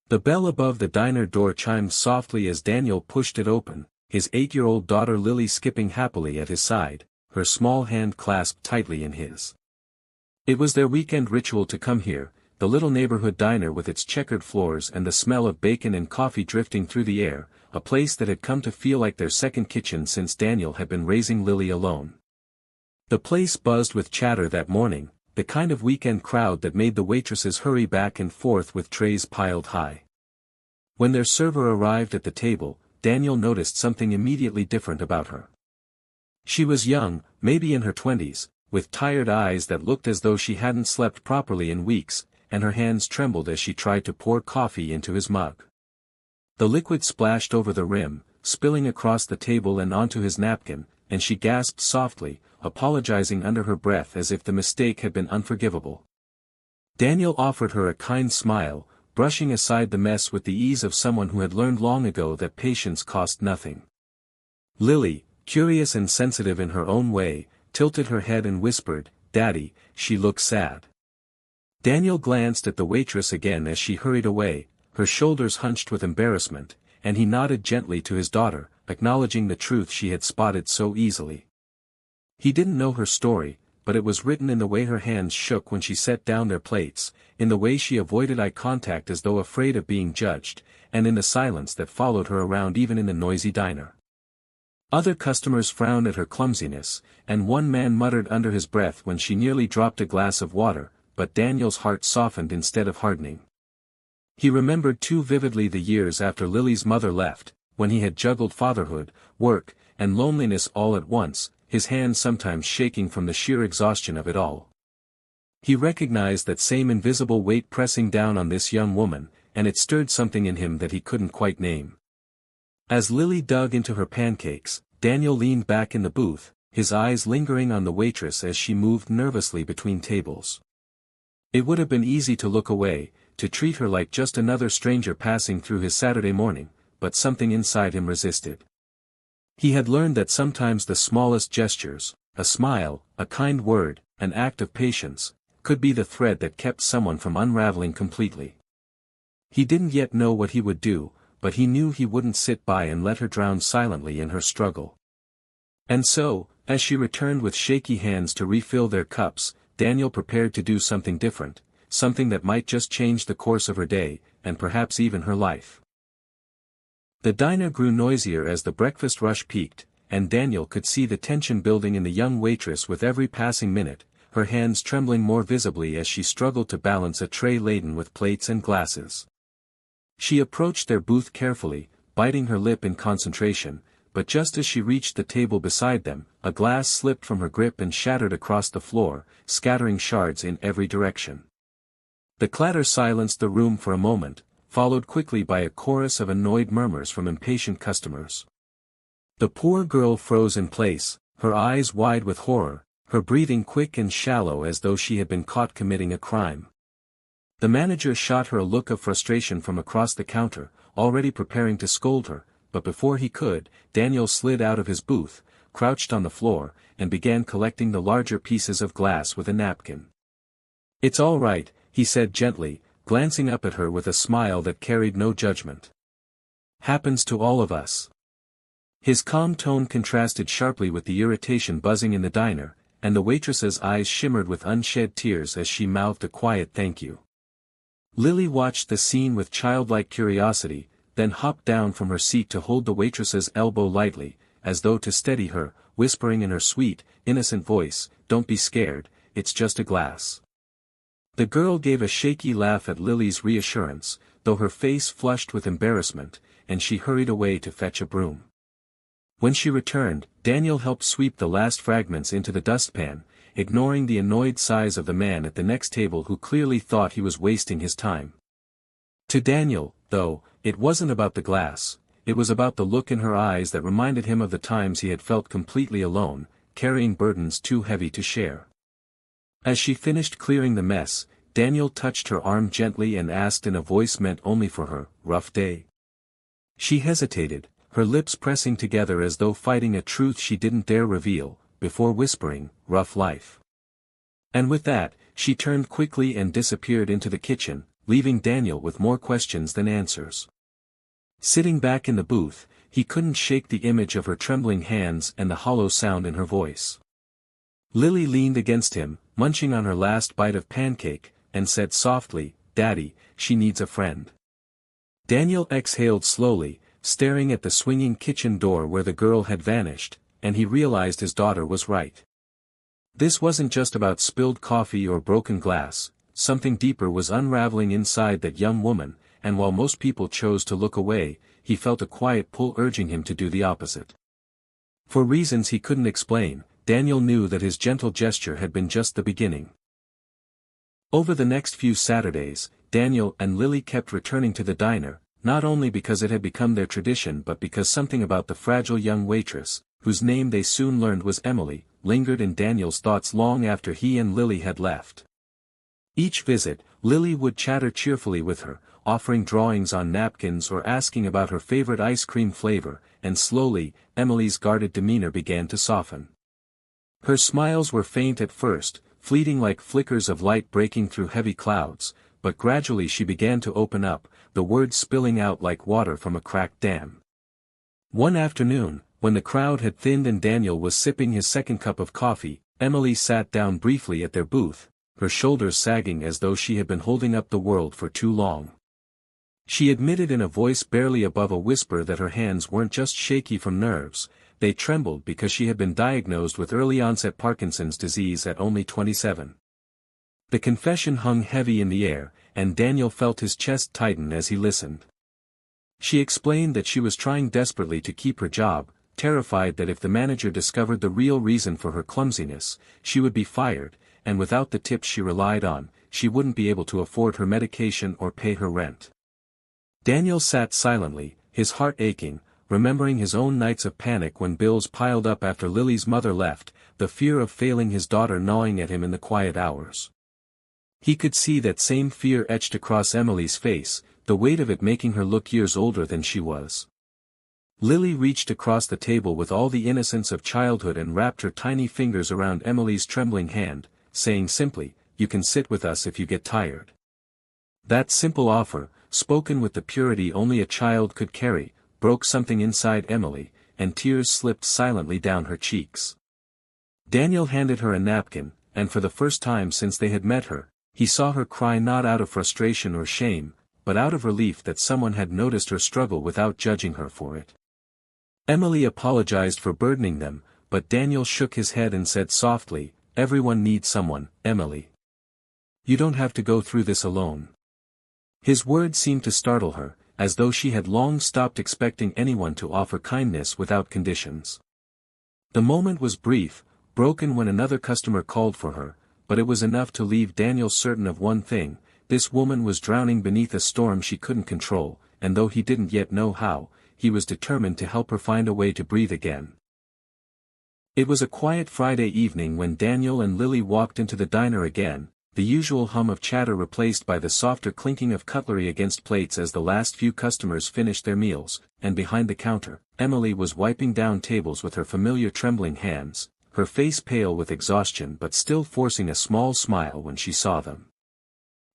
The bell above the diner door chimed softly as Daniel pushed it open, his 8-year-old daughter Lily skipping happily at his side, her small hand clasped tightly in his. It was their weekend ritual to come here, the little neighborhood diner with its checkered floors and the smell of bacon and coffee drifting through the air, a place that had come to feel like their second kitchen since Daniel had been raising Lily alone. The place buzzed with chatter that morning, the kind of weekend crowd that made the waitresses hurry back and forth with trays piled high. When their server arrived at the table, Daniel noticed something immediately different about her. She was young, maybe in her 20s, with tired eyes that looked as though she hadn't slept properly in weeks, and her hands trembled as she tried to pour coffee into his mug. The liquid splashed over the rim, spilling across the table and onto his napkin, and she gasped softly, apologizing under her breath as if the mistake had been unforgivable. Daniel offered her a kind smile, brushing aside the mess with the ease of someone who had learned long ago that patience cost nothing. Lily, curious and sensitive in her own way, tilted her head and whispered, "Daddy, she looks sad." Daniel glanced at the waitress again as she hurried away, her shoulders hunched with embarrassment, and he nodded gently to his daughter, acknowledging the truth she had spotted so easily. He didn't know her story, but it was written in the way her hands shook when she set down their plates, in the way she avoided eye contact as though afraid of being judged, and in the silence that followed her around even in the noisy diner. Other customers frowned at her clumsiness, and one man muttered under his breath when she nearly dropped a glass of water, but Daniel's heart softened instead of hardening. He remembered too vividly the years after Lily's mother left, when he had juggled fatherhood, work, and loneliness all at once, his hands sometimes shaking from the sheer exhaustion of it all. He recognized that same invisible weight pressing down on this young woman, and it stirred something in him that he couldn't quite name. As Lily dug into her pancakes, Daniel leaned back in the booth, his eyes lingering on the waitress as she moved nervously between tables. It would have been easy to look away, to treat her like just another stranger passing through his Saturday morning, but something inside him resisted. He had learned that sometimes the smallest gestures, a smile, a kind word, an act of patience, could be the thread that kept someone from unraveling completely. He didn't yet know what he would do, but he knew he wouldn't sit by and let her drown silently in her struggle. And so, as she returned with shaky hands to refill their cups, Daniel prepared to do something different, something that might just change the course of her day, and perhaps even her life. The diner grew noisier as the breakfast rush peaked, and Daniel could see the tension building in the young waitress with every passing minute, her hands trembling more visibly as she struggled to balance a tray laden with plates and glasses. She approached their booth carefully, biting her lip in concentration, but just as she reached the table beside them, a glass slipped from her grip and shattered across the floor, scattering shards in every direction. The clatter silenced the room for a moment, followed quickly by a chorus of annoyed murmurs from impatient customers. The poor girl froze in place, her eyes wide with horror, her breathing quick and shallow as though she had been caught committing a crime. The manager shot her a look of frustration from across the counter, already preparing to scold her, but before he could, Daniel slid out of his booth, crouched on the floor, and began collecting the larger pieces of glass with a napkin. "It's all right," he said gently, glancing up at her with a smile that carried no judgment. "Happens to all of us." His calm tone contrasted sharply with the irritation buzzing in the diner, and the waitress's eyes shimmered with unshed tears as she mouthed a quiet thank you. Lily watched the scene with childlike curiosity, then hopped down from her seat to hold the waitress's elbow lightly, as though to steady her, whispering in her sweet, innocent voice, "Don't be scared, it's just a glass." The girl gave a shaky laugh at Lily's reassurance, though her face flushed with embarrassment, and she hurried away to fetch a broom. When she returned, Daniel helped sweep the last fragments into the dustpan, ignoring the annoyed sighs of the man at the next table who clearly thought he was wasting his time. To Daniel, though, it wasn't about the glass, it was about the look in her eyes that reminded him of the times he had felt completely alone, carrying burdens too heavy to share. As she finished clearing the mess, Daniel touched her arm gently and asked in a voice meant only for her, "Rough day?" She hesitated, her lips pressing together as though fighting a truth she didn't dare reveal, before whispering, "Rough life." And with that, she turned quickly and disappeared into the kitchen, leaving Daniel with more questions than answers. Sitting back in the booth, he couldn't shake the image of her trembling hands and the hollow sound in her voice. Lily leaned against him, munching on her last bite of pancake, and said softly, "Daddy, she needs a friend." Daniel exhaled slowly, staring at the swinging kitchen door where the girl had vanished, and he realized his daughter was right. This wasn't just about spilled coffee or broken glass, something deeper was unraveling inside that young woman, and while most people chose to look away, he felt a quiet pull urging him to do the opposite. For reasons he couldn't explain, Daniel knew that his gentle gesture had been just the beginning. Over the next few Saturdays, Daniel and Lily kept returning to the diner, not only because it had become their tradition but because something about the fragile young waitress, whose name they soon learned was Emily, lingered in Daniel's thoughts long after he and Lily had left. Each visit, Lily would chatter cheerfully with her, offering drawings on napkins or asking about her favorite ice cream flavor, and slowly, Emily's guarded demeanor began to soften. Her smiles were faint at first, fleeting like flickers of light breaking through heavy clouds, but gradually she began to open up, the words spilling out like water from a cracked dam. One afternoon, when the crowd had thinned and Daniel was sipping his second cup of coffee, Emily sat down briefly at their booth, her shoulders sagging as though she had been holding up the world for too long. She admitted in a voice barely above a whisper that her hands weren't just shaky from nerves, they trembled because she had been diagnosed with early-onset Parkinson's disease at only 27. The confession hung heavy in the air, and Daniel felt his chest tighten as he listened. She explained that she was trying desperately to keep her job, terrified that if the manager discovered the real reason for her clumsiness, she would be fired, and without the tips she relied on, she wouldn't be able to afford her medication or pay her rent. Daniel sat silently, his heart aching, remembering his own nights of panic when bills piled up after Lily's mother left, the fear of failing his daughter gnawing at him in the quiet hours. He could see that same fear etched across Emily's face, the weight of it making her look years older than she was. Lily reached across the table with all the innocence of childhood and wrapped her tiny fingers around Emily's trembling hand, saying simply, "You can sit with us if you get tired." That simple offer, spoken with the purity only a child could carry, broke something inside Emily, and tears slipped silently down her cheeks. Daniel handed her a napkin, and for the first time since they had met her, he saw her cry not out of frustration or shame, but out of relief that someone had noticed her struggle without judging her for it. Emily apologized for burdening them, but Daniel shook his head and said softly, "Everyone needs someone, Emily. You don't have to go through this alone." His words seemed to startle her, as though she had long stopped expecting anyone to offer kindness without conditions. The moment was brief, broken when another customer called for her, but it was enough to leave Daniel certain of one thing: this woman was drowning beneath a storm she couldn't control, and though he didn't yet know how, he was determined to help her find a way to breathe again. It was a quiet Friday evening when Daniel and Lily walked into the diner again, the usual hum of chatter replaced by the softer clinking of cutlery against plates as the last few customers finished their meals, and behind the counter, Emily was wiping down tables with her familiar trembling hands, her face pale with exhaustion but still forcing a small smile when she saw them.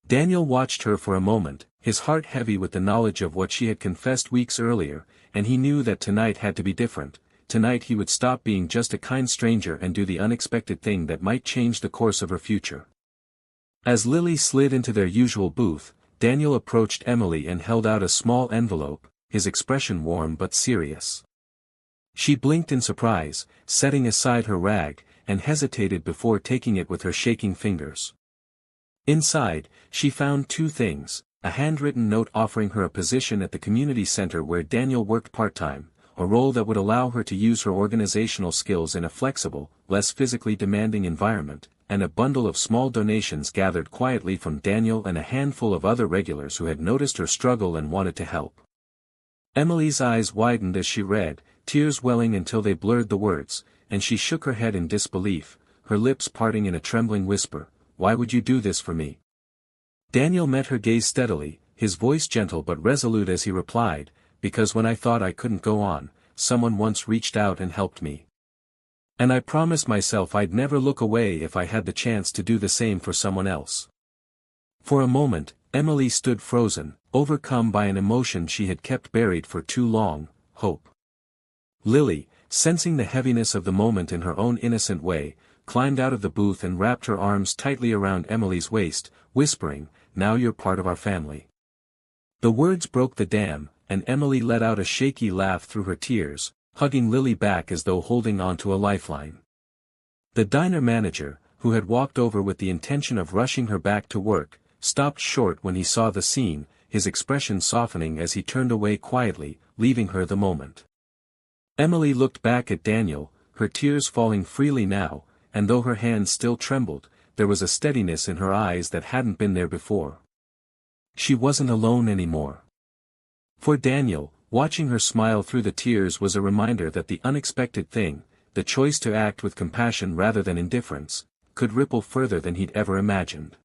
Daniel watched her for a moment, his heart heavy with the knowledge of what she had confessed weeks earlier, and he knew that tonight had to be different. Tonight he would stop being just a kind stranger and do the unexpected thing that might change the course of her future. As Lily slid into their usual booth, Daniel approached Emily and held out a small envelope, his expression warm but serious. She blinked in surprise, setting aside her rag, and hesitated before taking it with her shaking fingers. Inside, she found two things: a handwritten note offering her a position at the community center where Daniel worked part-time, a role that would allow her to use her organizational skills in a flexible, less physically demanding environment, and a bundle of small donations gathered quietly from Daniel and a handful of other regulars who had noticed her struggle and wanted to help. Emily's eyes widened as she read, tears welling until they blurred the words, and she shook her head in disbelief, her lips parting in a trembling whisper, "Why would you do this for me?" Daniel met her gaze steadily, his voice gentle but resolute as he replied, "Because when I thought I couldn't go on, someone once reached out and helped me. And I promised myself I'd never look away if I had the chance to do the same for someone else." For a moment, Emily stood frozen, overcome by an emotion she had kept buried for too long, hope. Lily, sensing the heaviness of the moment in her own innocent way, climbed out of the booth and wrapped her arms tightly around Emily's waist, whispering, "Now you're part of our family." The words broke the dam, and Emily let out a shaky laugh through her tears, hugging Lily back as though holding onto a lifeline. The diner manager, who had walked over with the intention of rushing her back to work, stopped short when he saw the scene, his expression softening as he turned away quietly, leaving her the moment. Emily looked back at Daniel, her tears falling freely now, and though her hands still trembled, there was a steadiness in her eyes that hadn't been there before. She wasn't alone anymore. For Daniel, watching her smile through the tears was a reminder that the unexpected thing, the choice to act with compassion rather than indifference, could ripple further than he'd ever imagined.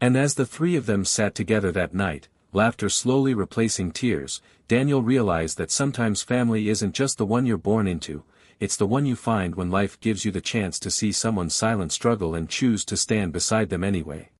And as the three of them sat together that night, laughter slowly replacing tears, Daniel realized that sometimes family isn't just the one you're born into, it's the one you find when life gives you the chance to see someone's silent struggle and choose to stand beside them anyway.